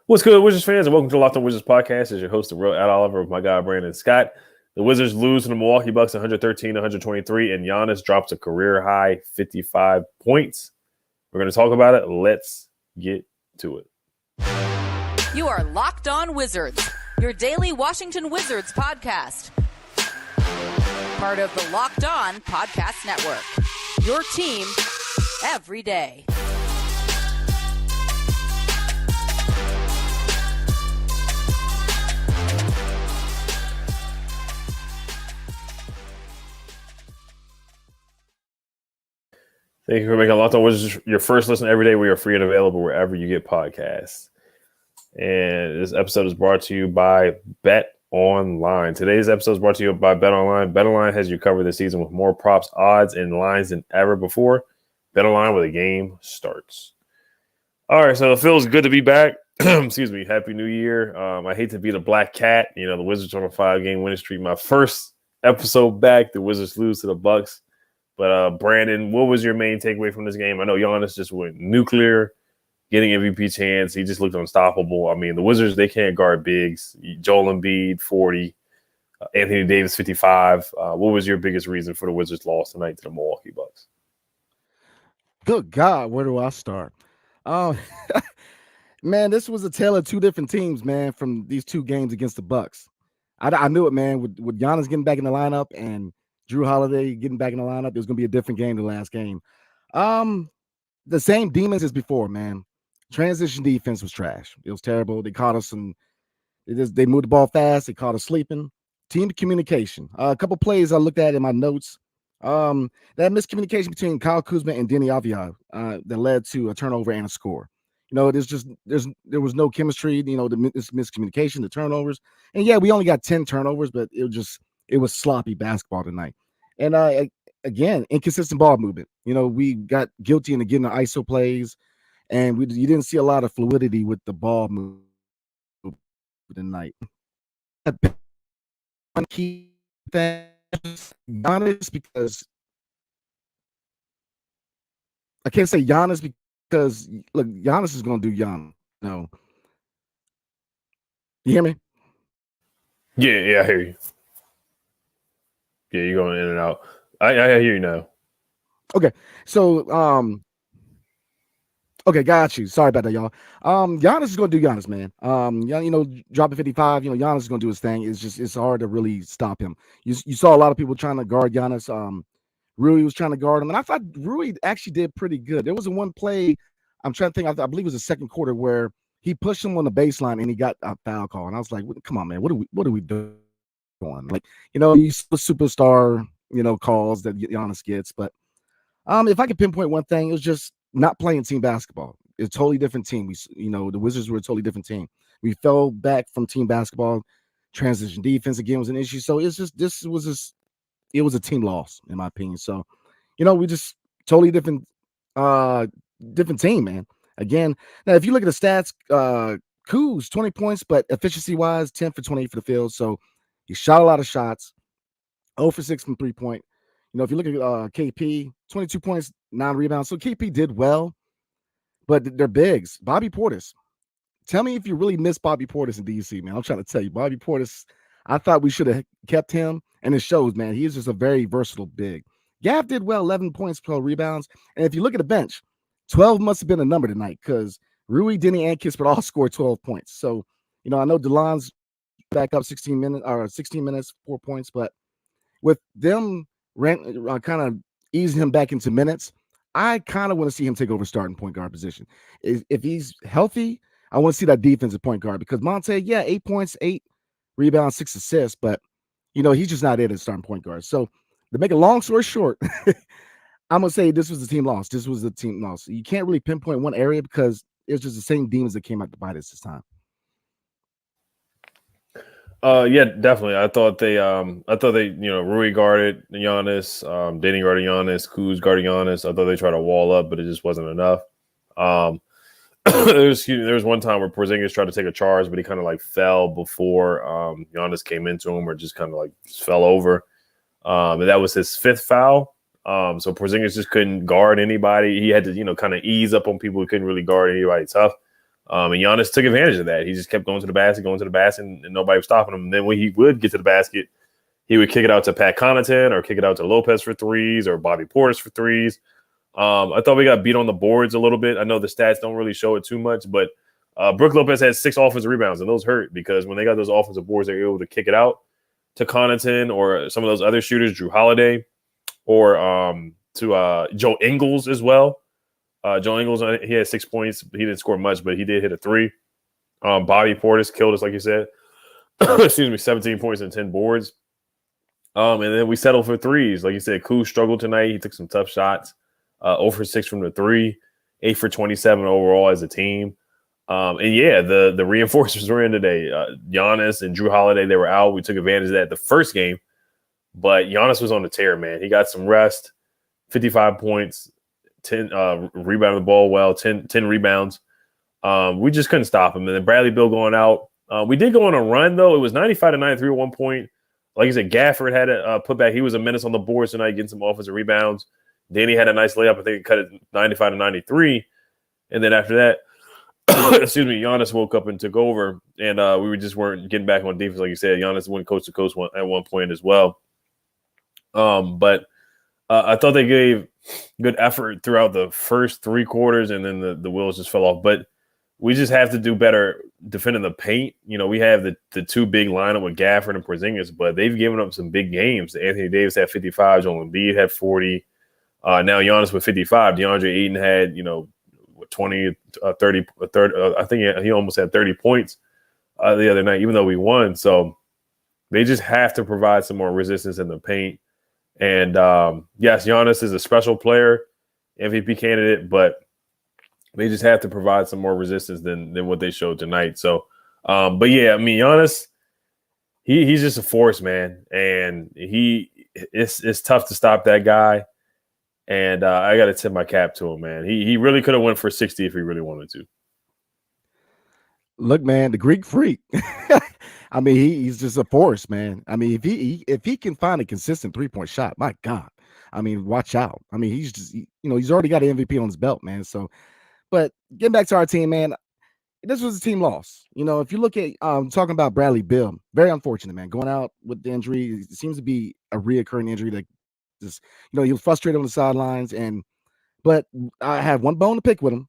What's good, Wizards fans, and welcome to Locked On Wizards podcast. As your host, the real Ed Oliver, with my guy Brandon Scott. The Wizards lose to the Milwaukee Bucks 113-123, and Giannis drops a career-high 55 points. We're going to talk about it. Let's get to it. You are Locked On Wizards, your daily Washington Wizards podcast. Part of the Locked On Podcast Network, your team every day. Thank you for making Locked On Wizards your first listen every day. We are free and available wherever you get podcasts. And this episode is brought to you by BetOnline. Today's episode is brought to you by BetOnline. BetOnline has you covered this season with more props, odds, and lines than ever before. BetOnline, where the game starts. All right, so it feels good to be back. Excuse me. Happy New Year. I hate to be the black cat. You know, the Wizards on a 5-game winning streak. My first episode back, the Wizards lose to the Bucks. But Brandon, what was your main takeaway from this game? I know Giannis just went nuclear, getting MVP chance. He just looked unstoppable. I mean, the Wizards, they can't guard bigs. Joel Embiid, 40. Anthony Davis, 55. What was your biggest reason for the Wizards' loss tonight to the Milwaukee Bucks? Good God, where do I start? Man, this was a tale of two different teams, man, from these two games against the Bucks. I knew it, man, with Giannis getting back in the lineup and Drew Holiday getting back in the lineup, it was going to be a different game than the last game. The same demons as before, man. Transition defense was trash. It was terrible. They caught us and they moved the ball fast. They caught us sleeping. Team communication. A couple plays I looked at in my notes. That miscommunication between Kyle Kuzma and Denny Avdia that led to a turnover and a score. You know, there was no chemistry. You know, the miscommunication, the turnovers, and yeah, we only got 10 turnovers, but it was sloppy basketball tonight. And again, inconsistent ball movement. You know, we got guilty into getting the ISO plays, and you didn't see a lot of fluidity with the ball movement tonight. One key thing, Giannis, because I can't say Giannis because look, Giannis is going to do Giannis. No, you hear me? Yeah, I hear you. Yeah, you're going in and out. I hear you now. Okay, so okay, got you. Sorry about that, y'all. Giannis is gonna do Giannis, man. You know, dropping 55. You know, Giannis is gonna do his thing. It's hard to really stop him. You saw a lot of people trying to guard Giannis. Rui was trying to guard him, and I thought Rui actually did pretty good. There was one play. I'm trying to think. I believe it was the second quarter where he pushed him on the baseline and he got a foul call, and I was like, "Come on, man! What are we doing?" Like, you know, you superstar, you know, calls that Giannis gets. But if I could pinpoint one thing, it was just not playing team basketball. It's a totally different team. The Wizards were a totally different team. We fell back from team basketball. Transition defense again was an issue. So it was a team loss, in my opinion. So, you know, we just totally different team, man. Again, now if you look at the stats, Kuz 20 points, but efficiency wise, 10 for 28 for the field. So he shot a lot of shots, 0 for 6 from 3-point. You know, if you look at KP, 22 points, 9 rebounds. So KP did well, but they're bigs. Bobby Portis. Tell me if you really miss Bobby Portis in DC, man. I'm trying to tell you, Bobby Portis, I thought we should have kept him, and it shows, man. He is just a very versatile big. Gav did well, 11 points, 12 rebounds. And if you look at the bench, 12 must have been a number tonight because Rui, Denny, and Kispert all scored 12 points. So, you know, I know DeLon's back up 16 minutes, 4 points, but with them kind of easing him back into minutes, I kind of want to see him take over starting point guard position. If he's healthy, I want to see that defensive point guard because Monte, 8 points, 8 rebounds, 6 assists, but you know, he's just not it as starting point guard. So to make a long story short, I'm gonna say this was the team loss. This was the team loss. You can't really pinpoint one area because it's just the same demons that came out to bite us this time. Yeah, definitely. I thought they, you know, Rui guarded Giannis, Denny guarded Giannis, Kuz guarded Giannis. I thought they tried to wall up, but it just wasn't enough. There was one time where Porzingis tried to take a charge, but he kind of like fell before Giannis came into him, or just kind of like fell over. And that was his 5th foul. So Porzingis just couldn't guard anybody. He had to, you know, kind of ease up on people who couldn't really guard anybody tough. And Giannis took advantage of that. He just kept going to the basket, and nobody was stopping him. And then when he would get to the basket, he would kick it out to Pat Connaughton or kick it out to Lopez for threes or Bobby Portis for threes. I thought we got beat on the boards a little bit. I know the stats don't really show it too much, but Brook Lopez had 6 offensive rebounds, and those hurt because when they got those offensive boards, they were able to kick it out to Connaughton or some of those other shooters, Drew Holiday, or to Joe Ingles as well. Joe Ingles, he had 6 points. He didn't score much, but he did hit a 3. Bobby Portis killed us, like you said. Excuse me, 17 points and 10 boards. And then we settled for threes. Like you said, Kuz struggled tonight. He took some tough shots. 0 for 6 from the 3, 8 for 27 overall as a team. And yeah, the reinforcements were in today. Giannis and Drew Holiday, they were out. We took advantage of that the first game. But Giannis was on the tear, man. He got some rest, 55 points, 10 rebounded the ball well, 10 rebounds. We just couldn't stop him. And then Bradley Beal going out. We did go on a run, though. It was 95-93 at one point. Like I said, Gafford had a putback. He was a menace on the boards tonight, getting some offensive rebounds. Danny had a nice layup. I think it cut it 95-93. And then after that, excuse me, Giannis woke up and took over. And we just weren't getting back on defense. Like you said, Giannis went coast to coast at one point as well. But I thought they gave good effort throughout the first 3 quarters, and then the wheels just fell off. But we just have to do better defending the paint. You know, we have the 2 big lineup with Gafford and Porzingis, but they've given up some big games. Anthony Davis had 55, Joel Embiid had 40. Now Giannis with 55. DeAndre Ayton had, 20, 30. I think he almost had 30 points the other night, even though we won. So they just have to provide some more resistance in the paint. And yes, Giannis is a special player, MVP candidate, but they just have to provide some more resistance than what they showed tonight. So, but yeah, I mean, Giannis, he's just a force, man, and it's tough to stop that guy. And I got to tip my cap to him, man. He really could have went for 60 if he really wanted to. Look, man, the Greek freak. I mean, he's just a force, man. I mean, if he can find a consistent 3-point shot, my God. I mean, watch out. I mean, he's just he's already got an MVP on his belt, man. So, but getting back to our team, man, this was a team loss. If you look at talking about Bradley Beal, very unfortunate, man. Going out with the injury, it seems to be a reoccurring injury that just he was frustrated on the sidelines. But I have one bone to pick with him.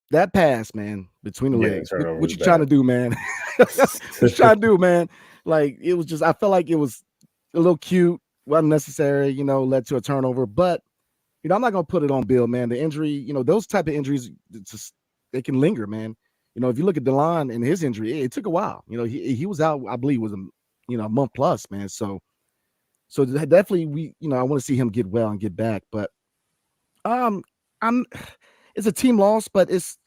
That pass, man, between the legs. What you trying to do, man? What you trying to do, man? Like, it was just, I felt like it was a little cute, wasn't necessary, led to a turnover. But, I'm not going to put it on Bill, man. The injury, those type of injuries, they can linger, man. If you look at DeLon and his injury, it took a while. He was out, I believe, was a month plus, man. So definitely I want to see him get well and get back. But it's a team loss, but it's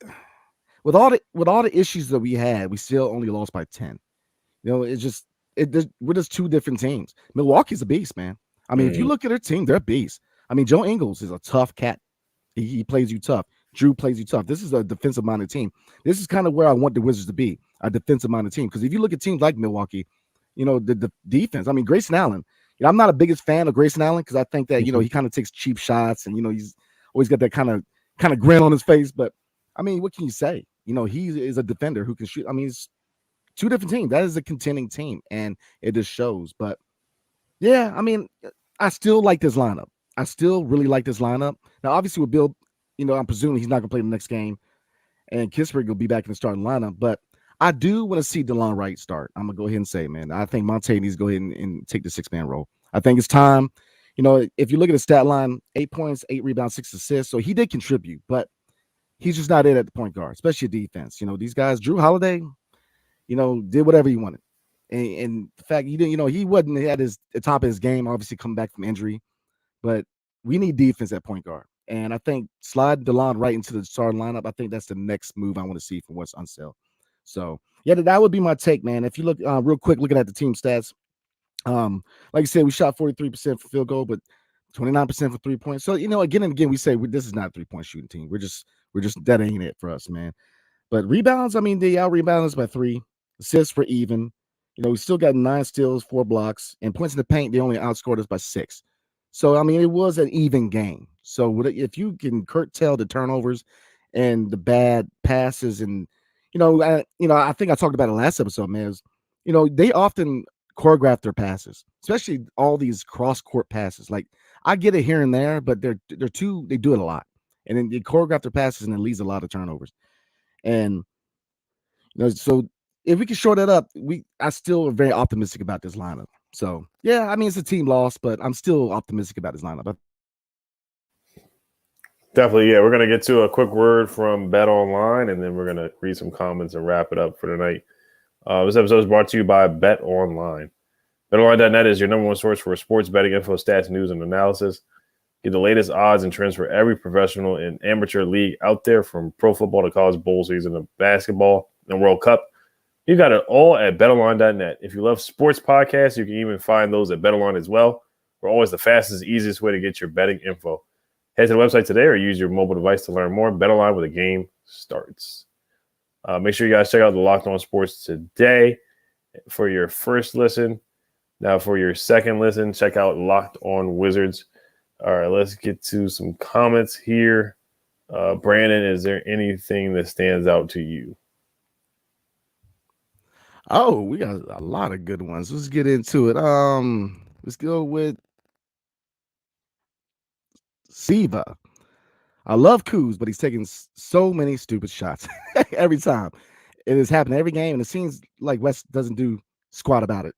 with all the issues that we had, we still only lost by 10. We're just 2 different teams. Milwaukee's a beast, man. I mean, if you look at their team, they're a beast. I mean, Joe Ingles is a tough cat. He plays you tough. Drew plays you tough. This is a defensive-minded team. This is kind of where I want the Wizards to be, a defensive-minded team. Because if you look at teams like Milwaukee, the defense. I mean, Grayson Allen. I'm not a biggest fan of Grayson Allen because I think that he kind of takes cheap shots and he's always got that kind of grin on his face. But I mean, what can you say? He is a defender who can shoot. I mean, it's 2 different teams. That is a contending team, and it just shows. But yeah, I mean, I still like this lineup. I still really like this lineup. Now, obviously, with Bill, I'm presuming he's not going to play the next game, and Kispert will be back in the starting lineup. But I do want to see DeLon Wright start. I'm going to go ahead and say, man, I think Monte needs to go ahead and take the 6-man role. I think it's time. If you look at his stat line, 8 points, 8 rebounds, 6 assists. So he did contribute, but he's just not it at the point guard, especially defense. These guys, Drew Holiday, did whatever he wanted. And the fact he didn't, he wasn't at the top of his game, obviously coming back from injury. But we need defense at point guard. And I think slide DeLon right into the starting lineup, I think that's the next move I want to see from Wes Unseld. So, yeah, that would be my take, man. If you look real quick, looking at the team stats, like I said, we shot 43% for field goal, but 29% for 3 points. So, again and again, we say this is not a 3-point shooting team. We're just that ain't it for us, man. But rebounds, I mean, they out-rebound us by 3. Assists for even. We still got 9 steals, 4 blocks. And points in the paint, they only outscored us by 6. So, I mean, it was an even game. So if you can curtail the turnovers and the bad passes, and I think I talked about it last episode, man. Is, they often choreograph their passes, especially all these cross court passes. Like I get it here and there, but they do it a lot, and then they choreograph their passes, and it leads a lot of turnovers. And so if we can shore that up, I still are very optimistic about this lineup. So yeah, I mean it's a team loss, but I'm still optimistic about this lineup. Definitely, yeah. We're gonna get to a quick word from BetOnline, and then we're gonna read some comments and wrap it up for tonight. This episode is brought to you by BetOnline. BetOnline.net is your number one source for sports betting info, stats, news, and analysis. Get the latest odds and trends for every professional and amateur league out there, from pro football to college bowl season to basketball and World Cup. You got it all at BetOnline.net. If you love sports podcasts, you can even find those at BetOnline as well. We're always the fastest, easiest way to get your betting info. Head to the website today or use your mobile device to learn more. BetOnline where the game starts. Make sure you guys check out the Locked On Sports today for your first listen. Now for your second listen, check out Locked On Wizards. All right, let's get to some comments here. Brandon, is there anything that stands out to you? Oh, we got a lot of good ones. Let's get into it. Let's go with Siva. I love Kuz, but he's taking so many stupid shots every time. It has happened every game, and it seems like West doesn't do squat about it.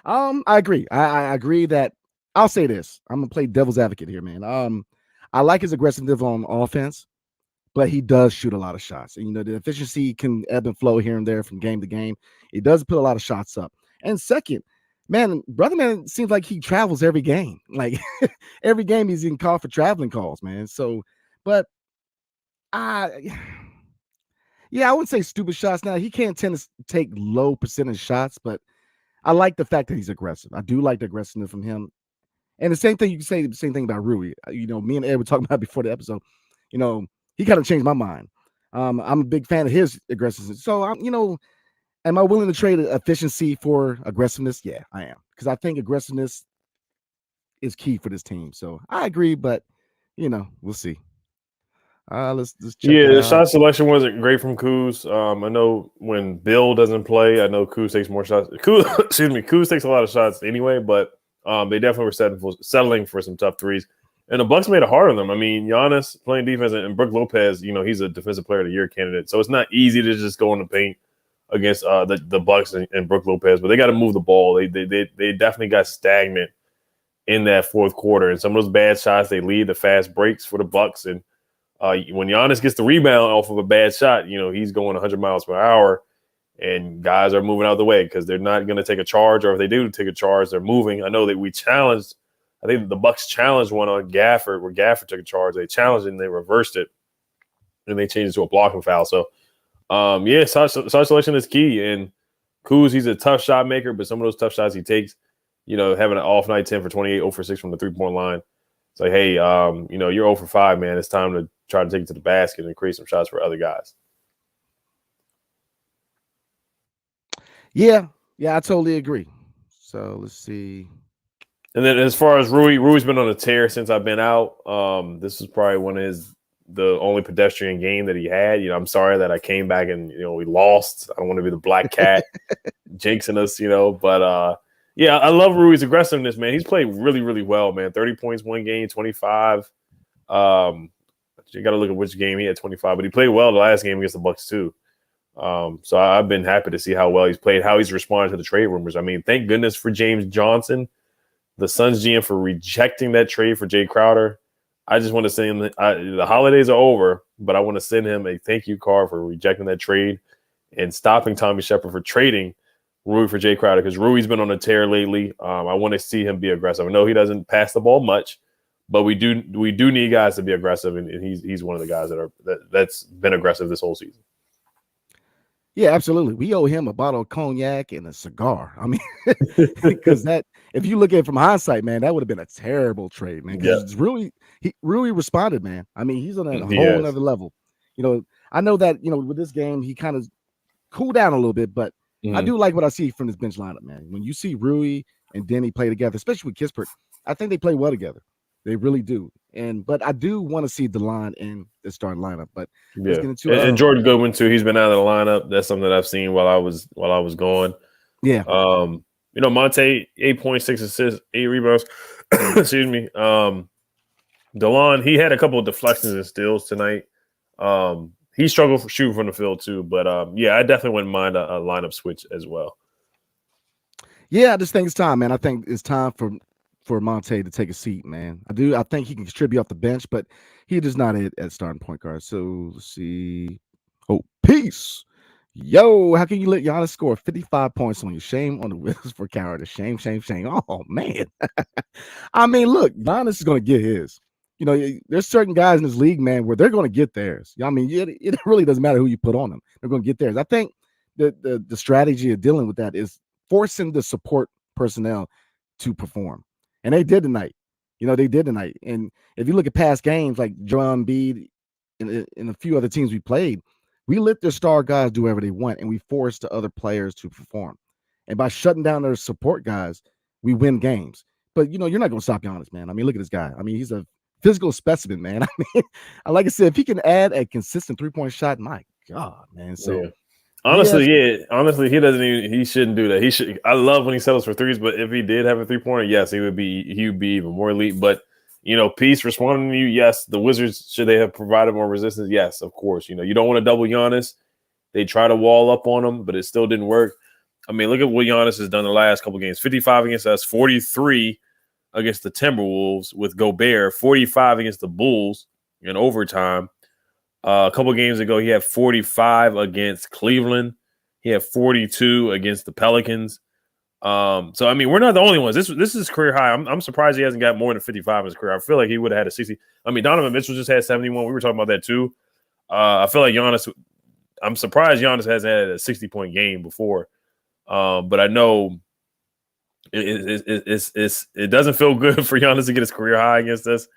I agree. I agree that I'll say this. I'm gonna play devil's advocate here, man. I like his aggressiveness on offense, but he does shoot a lot of shots. And the efficiency can ebb and flow here and there from game to game. He does put a lot of shots up. And second, man, brother man seems like he travels every game. Like every game he's getting called for traveling calls, man. So, but I wouldn't say stupid shots. Now he can't tend to take low percentage shots, but I like the fact that he's aggressive. I do like the aggressiveness from him. And the same thing, you can say the same thing about Rui. Me and Ed were talking about before the episode. He kind of changed my mind. I'm a big fan of his aggressiveness. So am I willing to trade efficiency for aggressiveness? Yeah, I am, because I think aggressiveness is key for this team. So I agree, but we'll see. Let's check. Yeah, the shot selection wasn't great from Kuz. I know when Bill doesn't play, I know Kuz takes more shots. Kuz takes a lot of shots anyway, but they definitely were settling for some tough threes. And the Bucks made it hard on them. I mean, Giannis playing defense, and Brook Lopez, he's a defensive player of the year candidate. So it's not easy to just go in the paint against the Bucks and Brook Lopez, but they got to move the ball. They definitely got stagnant in that fourth quarter. And some of those bad shots, they lead to fast breaks for the Bucks. And when Giannis gets the rebound off of a bad shot, he's going 100 miles per hour, and guys are moving out of the way because they're not going to take a charge, or if they do take a charge, they're moving. I know that we challenged. I think the Bucks challenged one on Gafford, where Gafford took a charge. They challenged it and they reversed it, and they changed it to a blocking foul. So, shot selection is key. And Kuz, he's a tough shot maker, but some of those tough shots he takes, having an off night, 10 for 28, 0 for 6 from the 3-point line. It's like, hey, you're 0 for 5, man. It's time to try to take it to the basket and create some shots for other guys. Yeah, I totally agree. So let's see. And then as far as Rui's been on a tear since I've been out. This is probably the only pedestrian game that he had. I'm sorry that I came back and, we lost. I don't want to be the black cat jinxing us, but I love Rui's aggressiveness, man. He's played really, really well, man. 30 points, one game, 25. You got to look at which game he had 25, but he played well the last game against the Bucks too. So I've been happy to see how well he's played, how he's responded to the trade rumors. I mean, thank goodness for James Johnson, the Suns GM, for rejecting that trade for Jay Crowder. I just want to send him, the holidays are over, but I want to send him a thank you card for rejecting that trade and stopping Tommy Shepard for trading Rui for Jay Crowder, because Rui's been on a tear lately. I want to see him be aggressive. I know he doesn't pass the ball much, but we do need guys to be aggressive, and he's one of the guys that's been aggressive this whole season. Yeah, absolutely. We owe him a bottle of cognac and a cigar. I mean, because if you look at it from hindsight, man, that would have been a terrible trade, man. Because Rui responded, man. I mean, he's on a whole other level. I know that, with this game, he kind of cooled down a little bit, but I do like what I see from this bench lineup, man. When you see Rui and Denny play together, especially with Kispert, I think they play well together. They really do. But I do want to see DeLon in the starting lineup. But let's Yeah, get into and Jordan Goodwin too. He's been out of the lineup. That's something that I've seen while I was gone. Yeah. Monte 8.6 assists, 8 rebounds. Excuse me. DeLon, he had a couple of deflections and steals tonight. He struggled for shooting from the field too, but yeah, I definitely wouldn't mind a lineup switch as well. Yeah, I just think it's time, man. I think it's time for Monte to take a seat, man. I think he can contribute off the bench, but he just not at starting point guard. So let's see. Oh, peace. Yo, how can you let Giannis score 55 points on you? Shame on the Wizards for cowardice. Shame, shame, shame. Oh man. I mean, look, Giannis is going to get his. There's certain guys in this league, man, where they're going to get theirs. I mean, it really doesn't matter who you put on them. They're going to get theirs. I think the strategy of dealing with that is forcing the support personnel to perform. And they did tonight. They did tonight. And if you look at past games like Joel Embiid and a few other teams we played, we let their star guys do whatever they want, and we force the other players to perform. And by shutting down their support guys, we win games. But, you're not going to stop Giannis, man. I mean, look at this guy. I mean, he's a physical specimen, man. I mean, like I said, if he can add a consistent three-point shot, my God, man. So, yeah. Honestly, he doesn't even. He shouldn't do that. He should. I love when he settles for threes, but if he did have a 3-pointer, yes, he would be even more elite. But Peace responding to you, yes. The Wizards, should they have provided more resistance? Yes, of course. You don't want to double Giannis. They try to wall up on him, but it still didn't work. I mean, look at what Giannis has done the last couple games: 55 against us, 43 against the Timberwolves with Gobert, 45 against the Bulls in overtime. A couple games ago, he had 45 against Cleveland. He had 42 against the Pelicans. So I mean, we're not the only ones. This is career high. I'm surprised he hasn't got more than 55 in his career. I feel like he would have had a 60. I mean, Donovan Mitchell just had 71. We were talking about that too. I feel like Giannis. I'm surprised Giannis hasn't had a 60-point game before. But I know it doesn't feel good for Giannis to get his career high against us.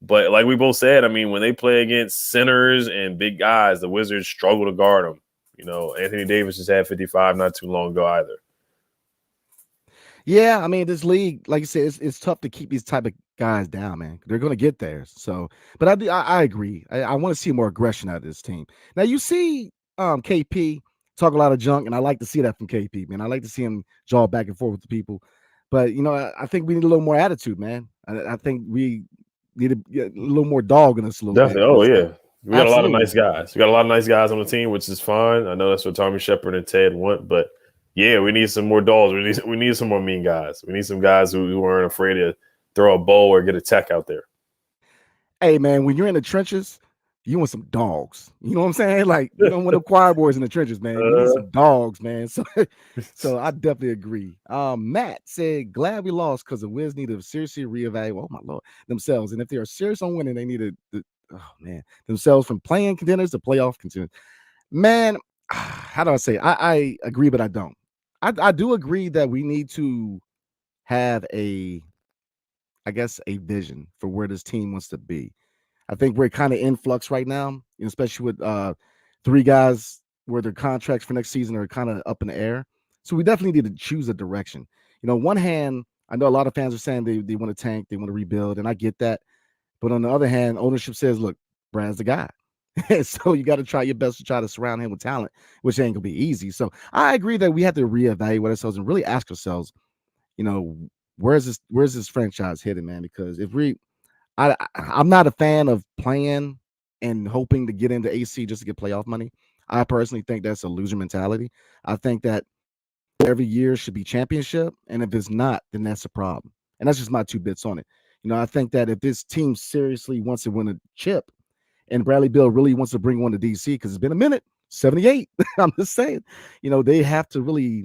But like we both said, I mean, when they play against centers and big guys, the Wizards struggle to guard them. Anthony Davis just had 55 not too long ago either. Yeah, I mean, this league, like you said, it's tough to keep these type of guys down, man. They're going to get theirs. So, but I agree. I want to see more aggression out of this team. Now, you see KP talk a lot of junk, and I like to see that from KP, man. I like to see him jaw back and forth with the people. But, I think we need a little more attitude, man. I think we need to get a little more dog in us a little Definitely. bit. Oh, yeah. We got Absolutely. a lot of nice guys. We got a lot of nice guys on the team, which is fine. I know that's what Tommy Shepard and Ted want, but yeah, we need some more dogs. We need some more mean guys. We need some guys who aren't afraid to throw a bowl or get a tech out there. Hey, man, when you're in the trenches, you want some dogs. You know what I'm saying? Like, you don't want no choir boys in the trenches, man. You need some dogs, man. So I definitely agree. Matt said, glad we lost because the Wiz need to seriously reevaluate, oh my Lord, themselves. And if they are serious on winning, they need to themselves from playing contenders to playoff contenders. Man, how do I say? I agree, but I don't. I do agree that we need to have a vision for where this team wants to be. I think we're kind of in flux right now, especially with 3 guys where their contracts for next season are kind of up in the air. So we definitely need to choose a direction. One hand, I know a lot of fans are saying they want to tank, they want to rebuild, and I get that. But on the other hand, ownership says, look, Brad's the guy. So you got to try your best to try to surround him with talent, which ain't gonna be easy. So I agree that we have to reevaluate ourselves and really ask ourselves, where's this franchise headed, man? Because if I'm not a fan of playing and hoping to get into AC just to get playoff money. I personally think that's a loser mentality. I think that every year should be championship, and if it's not, then that's a problem. And that's just my 2 bits on it. I think that if this team seriously wants to win a chip, and Bradley Beal really wants to bring one to DC because it's been a minute, 78. I'm just saying, they have to really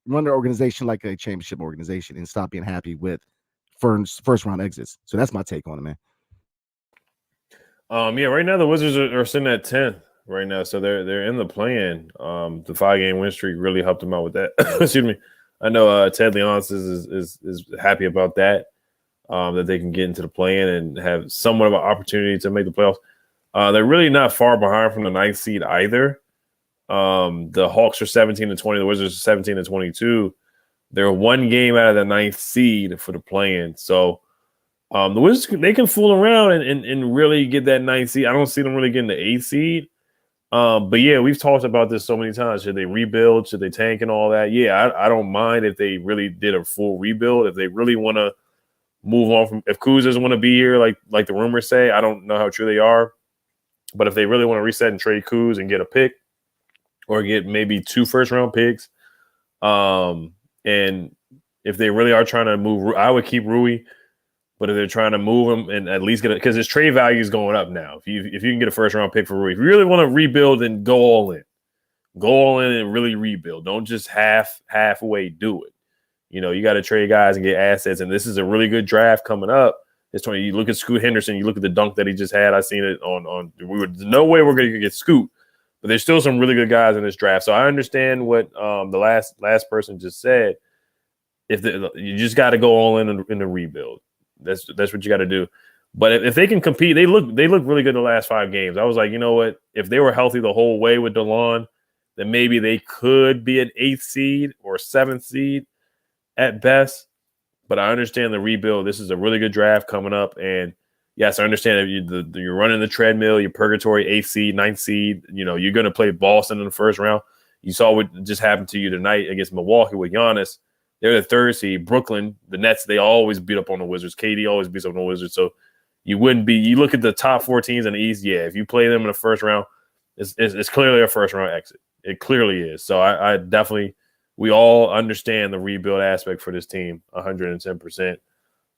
run their organization like a championship organization and stop being happy with first round exits. So that's my take on it, man. Yeah, right now the Wizards are sitting at 10th right now, so they're in the play-in. The 5-game win streak really helped them out with that. Excuse me. I know Ted Leonsis is happy about that. That they can get into the play-in and have somewhat of an opportunity to make the playoffs. They're really not far behind from the 9th seed either. The Hawks are 17-20. The Wizards are 17-22. They're 1 game out of the 9th seed for the play-in. So, The Wizards, they can fool around and really get that 9th seed. I don't see them really getting the 8th seed. But yeah, we've talked about this so many times. Should they rebuild? Should they tank and all that? Yeah, I don't mind if they really did a full rebuild. If they really want to move on from, if Kuz doesn't want to be here, like the rumors say, I don't know how true they are. But if they really want to reset and trade Kuz and get a pick, or get maybe 2 first-round picks, and if they really are trying to move, I would keep Rui. But if they're trying to move him and at least get it, because his trade value is going up now. If you can get a first-round pick for Rui, if you really want to rebuild, then go all in. Go all in and really rebuild. Don't just halfway do it. You got to trade guys and get assets. And this is a really good draft coming up. It's 20. You look at Scoot Henderson. You look at the dunk that he just had. I seen it on. There's no way we're going to get Scoot, but there's still some really good guys in this draft. So I understand what the last person just said. You just got to go all in the rebuild. That's what you got to do. But if they can compete, they look really good in the last 5 games. I was like, you know what? If they were healthy the whole way with DeLon, then maybe they could be an 8th seed or 7th seed at best. But I understand the rebuild. This is a really good draft coming up. And yes, I understand if you're running the treadmill, your purgatory 8th seed, 9th seed, you're going to play Boston in the first round. You saw what just happened to you tonight against Milwaukee with Giannis. They're the 3rd seed. Brooklyn, the Nets, they always beat up on the Wizards. KD always beats up on the Wizards. So you look at the top 4 teams in the East, yeah, if you play them in the first round, it's clearly a first-round exit. It clearly is. So I definitely, we all understand the rebuild aspect for this team 110%.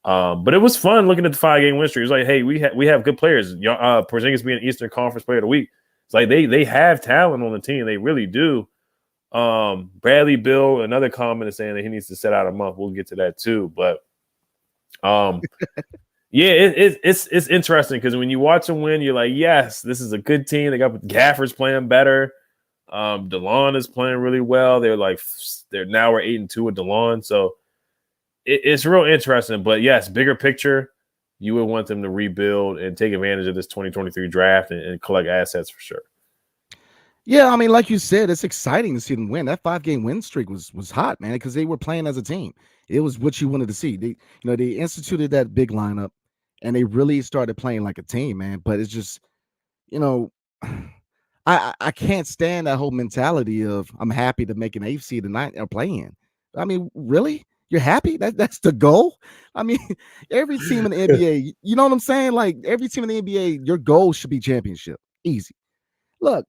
But it was fun looking at the 5-game win streak. It was like, hey, we have good players. Porzingis being Eastern Conference Player of the Week. It's like they have talent on the team. They really do. Bradley Beal, another comment is saying that he needs to set out a month. We'll get to that too. But yeah, it's interesting because when you watch them win, you're like, yes, this is a good team. They got Gafford's playing better. DeLon is playing really well. We're 8-2 with DeLon. So it's real interesting. But yes, bigger picture, you would want them to rebuild and take advantage of this 2023 draft and collect assets for sure. Yeah, I mean, like you said, it's exciting to see them win. That 5-game win streak was hot, man, because they were playing as a team. It was what you wanted to see. They instituted that big lineup, and they really started playing like a team, man. But it's just, I can't stand that whole mentality of I'm happy to make an 8th seed tonight or play in. I mean, really? You're happy? That's the goal? I mean, every team in the NBA, you know what I'm saying? Like every team in the NBA, your goal should be championship. Easy. Look.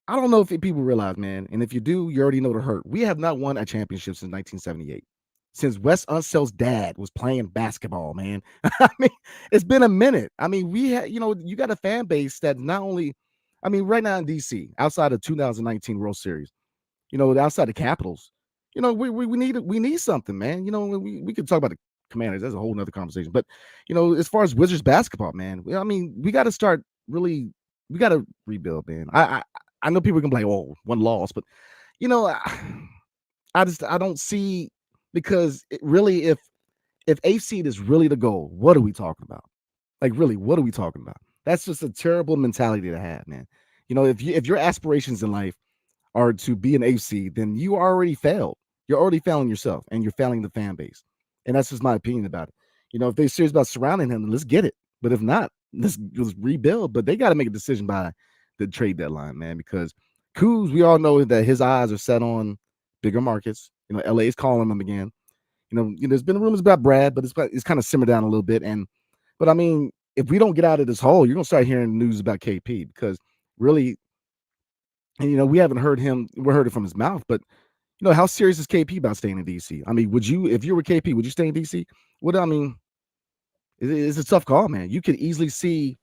I don't know if people realize, man, and if you do, you already know the hurt. We have not won a championship since 1978, since Wes Unsell's dad was playing basketball, man. I mean, it's been a minute. I mean, you got a fan base that not only, I mean, right now in DC, outside of 2019 World Series, outside the Capitals, we need something, man. We could talk about the Commanders. That's a whole nother conversation. But, as far as Wizards basketball, man, I mean, we got to start really, we got to rebuild, man. I know people can be like, oh, one loss, but I don't see, because really, if 8th seed is really the goal, what are we talking about? Like, really, what are we talking about? That's just a terrible mentality to have, man. If your aspirations in life are to be an 8th seed, then you already failed. You're already failing yourself, and you're failing the fan base. And that's just my opinion about it. If they're serious about surrounding him, then let's get it. But if not, let's rebuild. But they got to make a decision by the trade deadline, man, because Kuz, we all know that his eyes are set on bigger markets. LA is calling him again. There's been rumors about Brad, but it's kind of simmered down a little bit. But I mean, if we don't get out of this hole, you're gonna start hearing news about KP, because really, and we haven't heard it from his mouth, but how serious is KP about staying in DC? I mean, if you were KP, would you stay in DC? It's a tough call, man. You could easily see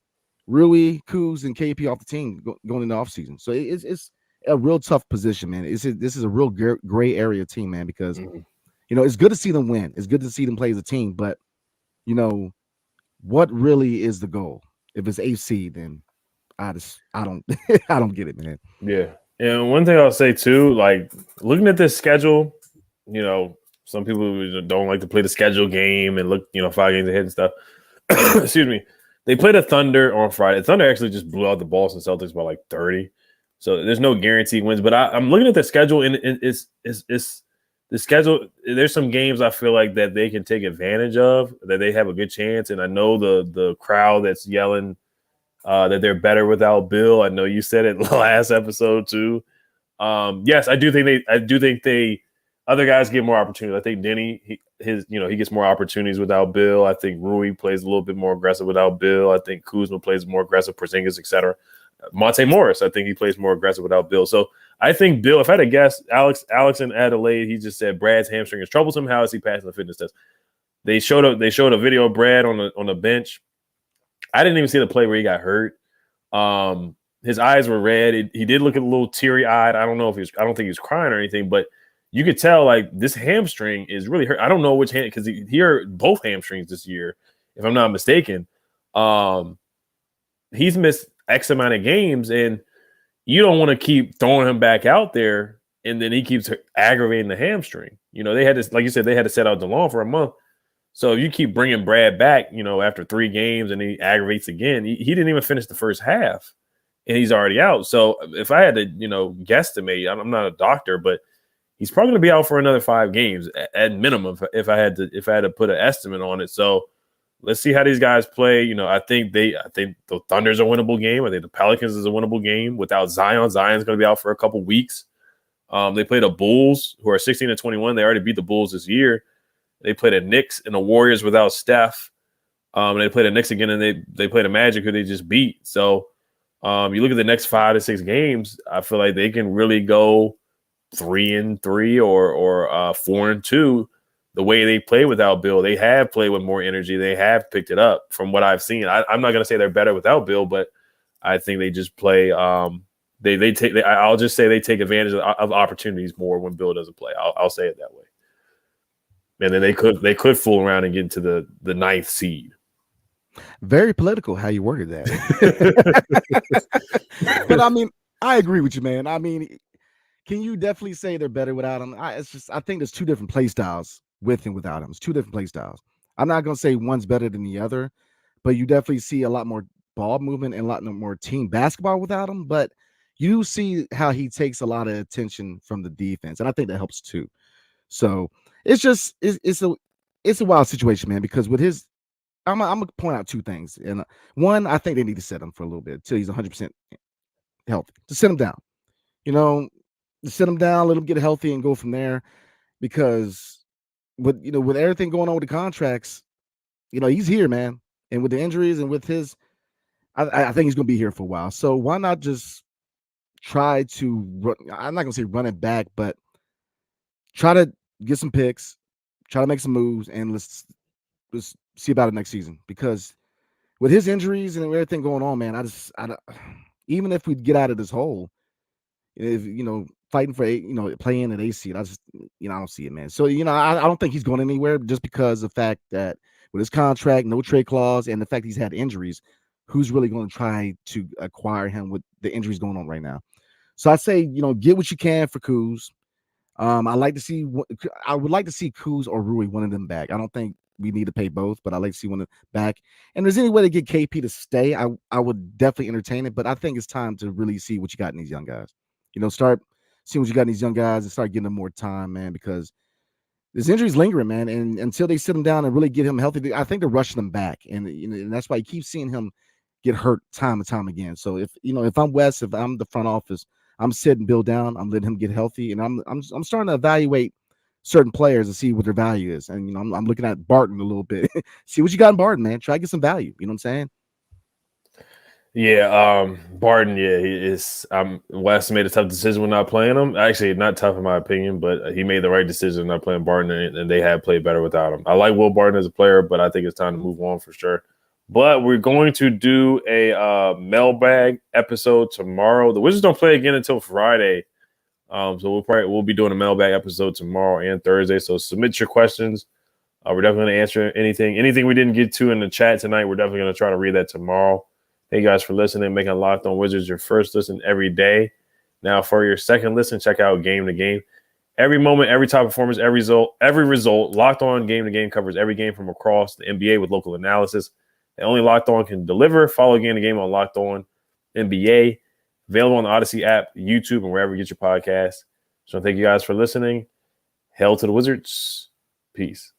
Rui, Kuz, and KP off the team going into the offseason. So it's a real tough position, man. This is a real gray area team, man, because it's good to see them win. It's good to see them play as a team, but what really is the goal? If it's 8th seed, then I don't I don't get it, man. Yeah. And one thing I'll say too, like looking at this schedule, some people don't like to play the schedule game and look, 5 games ahead and stuff. Excuse me. They played a Thunder on Friday. Thunder actually just blew out the Boston Celtics by like 30. So there's no guaranteed wins. But I'm looking at the schedule, and it's the schedule, there's some games I feel like that they can take advantage of, that they have a good chance. And I know the crowd that's yelling that they're better without Bill. I know you said it last episode too. Yes, I do think they other guys get more opportunities. I think Denny, he gets more opportunities without Bill. I think Rui plays a little bit more aggressive without Bill. I think Kuzma plays more aggressive, Porzingis, etc. Monte Morris, I think he plays more aggressive without Bill. So I think Bill, if I had to guess, Alex in Adelaide, he just said Brad's hamstring is troublesome. How is he passing the fitness test? They showed a video of Brad on the bench. I didn't even see the play where he got hurt. His eyes were red. He did look a little teary eyed. I don't think he was crying or anything, but you could tell like this hamstring is really hurt. I don't know which hand, because he hurt both hamstrings this year, if I'm not mistaken. He's missed X amount of games, and you don't want to keep throwing him back out there, and then he keeps aggravating the hamstring. They had to, like you said, they had to set out DeLong for a month. So if you keep bringing Brad back, after 3 games and he aggravates again, he didn't even finish the first half, and he's already out. So if I had to, guesstimate, I'm not a doctor, but he's probably going to be out for another 5 games at minimum if I had to put an estimate on it. So let's see how these guys play. I think the Thunder's a winnable game. I think the Pelicans is a winnable game without Zion. Zion's going to be out for a couple weeks. They play the Bulls, who are 16-21. They already beat the Bulls this year. They play the Knicks and the Warriors without Steph. They play the Knicks again, and they play the Magic, who they just beat. So you look at the next 5 to 6 games, I feel like they can really go 3-3 or 4-2. The way they play without Bill, they have played with more energy. They have picked it up from what I've seen. I'm not going to say they're better without Bill, but I think they just play. I'll just say they take advantage of opportunities more when Bill doesn't play. I'll say it that way. And then they could fool around and get into the 9th seed. Very political how you worded that. But I mean, I agree with you, man. I mean, can you definitely say they're better without him? I think there's 2 different play styles with and without him. It's 2 different play styles. I'm not going to say one's better than the other, but you definitely see a lot more ball movement and a lot more team basketball without him. But you see how he takes a lot of attention from the defense, and I think that helps too. So it's a wild situation, man, because with his, I'm going to point out 2 things. And one, I think they need to set him for a little bit till he's 100% healthy, to sit him down, sit him down, let him get healthy and go from there. Because with everything going on with the contracts, he's here, man. And with the injuries and with his, I think he's going to be here for a while. So why not just try to I'm not going to say run it back, but try to get some picks, try to make some moves, and let's see about it next season. Because with his injuries and everything going on, man, even if we get out of this hole, if fighting for playing at A seed, I don't see it, man. So I don't think he's going anywhere, just because of the fact that with his contract, no trade clause, and the fact he's had injuries, who's really going to try to acquire him with the injuries going on right now? So I say get what you can for Kuz. I would like to see Kuz or Rui, one of them back. I don't think we need to pay both, but I like to see one of them back. And if there's any way to get KP to stay, I would definitely entertain it. But I think it's time to really see what you got in these young guys. Start seeing what you got in these young guys and start getting them more time, man, because this injury's lingering, man. And until they sit him down and really get him healthy, I think they're rushing him back. And that's why you keep seeing him get hurt time and time again. So if I'm Wes, if I'm the front office, I'm sitting Bill down, I'm letting him get healthy, and I'm starting to evaluate certain players and see what their value is. And I'm looking at Barton a little bit. See what you got in Barton, man. Try to get some value. You know what I'm saying? Yeah, Barton. Yeah, he is. Wes made a tough decision when not playing him. Actually, not tough in my opinion, but he made the right decision not playing Barton, and they have played better without him. I like Will Barton as a player, but I think it's time to move on for sure. But we're going to do a mailbag episode tomorrow. The Wizards don't play again until Friday, so we'll be doing a mailbag episode tomorrow and Thursday. So submit your questions. We're definitely going to answer anything we didn't get to in the chat tonight. We're definitely going to try to read that tomorrow. Thank you guys for listening, making Locked On Wizards your first listen every day. Now, for your second listen, check out Game to Game. Every moment, every top performance, every result. Locked On Game to Game covers every game from across the NBA with local analysis. And only Locked On can deliver. Follow Game to Game on Locked On NBA. Available on the Odyssey app, YouTube, and wherever you get your podcasts. So thank you guys for listening. Hail to the Wizards. Peace.